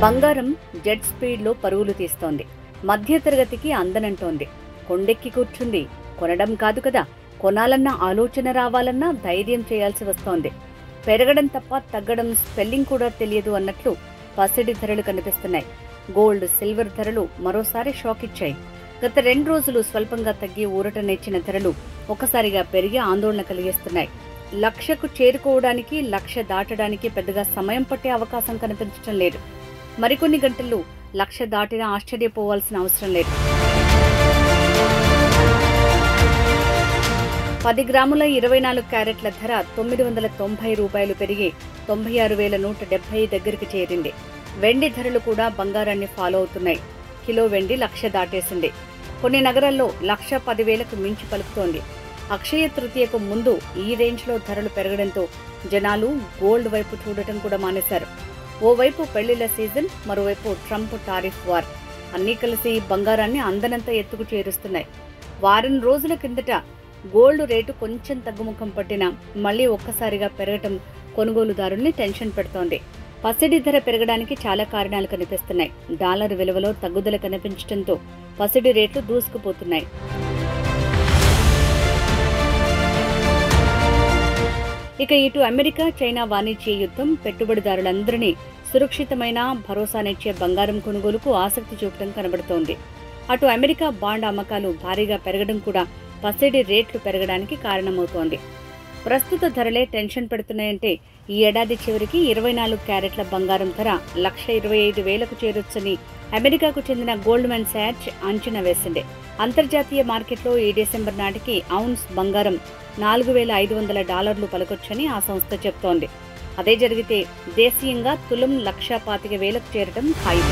బంగారం జెట్ స్పీడ్లో పరుగులు తీస్తోంది. మధ్యతరగతికి అందనంటోంది. కొండెక్కి కూర్చుంది. కొనడం కాదు కదా, కొనాలన్న ఆలోచన రావాలన్నా ధైర్యం చేయాల్సి వస్తోంది. పెరగడం తప్ప తగ్గడం స్పెల్లింగ్ కూడా తెలియదు అన్నట్లు పసిడి ధరలు కనిపిస్తున్నాయి. గోల్డ్, సిల్వర్ ధరలు మరోసారి షాక్ ఇచ్చాయి. గత 2 రోజులు స్వల్పంగా తగ్గి ఊరటనిచ్చిన ధరలు ఒకసారిగా పెరిగి ఆందోళన కలిగిస్తున్నాయి. 1,00,000కు చేరుకోవడానికి, 1,00,000 దాటడానికి పెద్దగా సమయం పట్టే అవకాశం కనిపించడం లేదు. మరికొన్ని గంటల్లో 1,00,000 దాటినా ఆశ్చర్యపోవాల్సిన అవసరం లేదు. 10 గ్రాముల 24 క్యారెట్ల ధర ₹990 పెరిగి 96,170 దగ్గరికి చేరింది. వెండి ధరలు కూడా బంగారాన్ని ఫాలో అవుతున్నాయి. కిలో వెండి 1,00,000 దాటేసింది. కొన్ని నగరాల్లో 1,10,000కు మించి పలుకుతోంది. అక్షయ తృతీయకు ముందు ఈ రేంజ్లో ధరలు పెరగడంతో జనాలు గోల్డ్ వైపు చూడటం కూడా మానేశారు. ఓవైపు పెళ్లిళ్ల సీజన్, మరోవైపు ట్రంప్ టారిఫ్ వార్ అన్నీ కలిసి బంగారాన్ని అందనంత ఎత్తుకు చేరుస్తున్నాయి. వారం రోజుల కిందట గోల్డ్ రేటు కొంచెం తగ్గుముఖం పట్టినా మళ్లీ ఒక్కసారిగా పెరగటం కొనుగోలుదారుల్ని టెన్షన్ పెడుతోంది. పసిడి ధర పెరగడానికి చాలా కారణాలు కనిపిస్తున్నాయి. డాలర్ విలువలో తగ్గుదల కనిపించడంతో పసిడి రేట్లు దూసుకుపోతున్నాయి. ఇక ఇటు అమెరికా, చైనా వాణిజ్య యుద్ధం పెట్టుబడిదారులందరినీ సురక్షితమైన, భరోసానిచ్చే బంగారం కొనుగోలుకు ఆసక్తి చూపడం కనబడుతోంది. అటు అమెరికా బాండ్ అమ్మకాలు భారీగా పెరగడం కూడా పసిడి రేట్లు పెరగడానికి కారణమవుతోంది. ప్రస్తుత ధరలే టెన్షన్ పెడుతున్నాయంటే ఈ ఏడాది చివరికి 24 క్యారెట్ల బంగారం ధర 1,25,000కు చేరొచ్చని అమెరికాకు చెందిన గోల్డ్మన్ సాచ్ అంచనా వేసింది. అంతర్జాతీయ మార్కెట్లో ఈ డిసెంబర్ నాటికి ఔన్స్ బంగారం $4,500 పలకొచ్చని ఆ సంస్థ చెబుతోంది. అదే జరిగితే దేశీయంగా తులం 1,25,000కు చేరటం ఖాయం.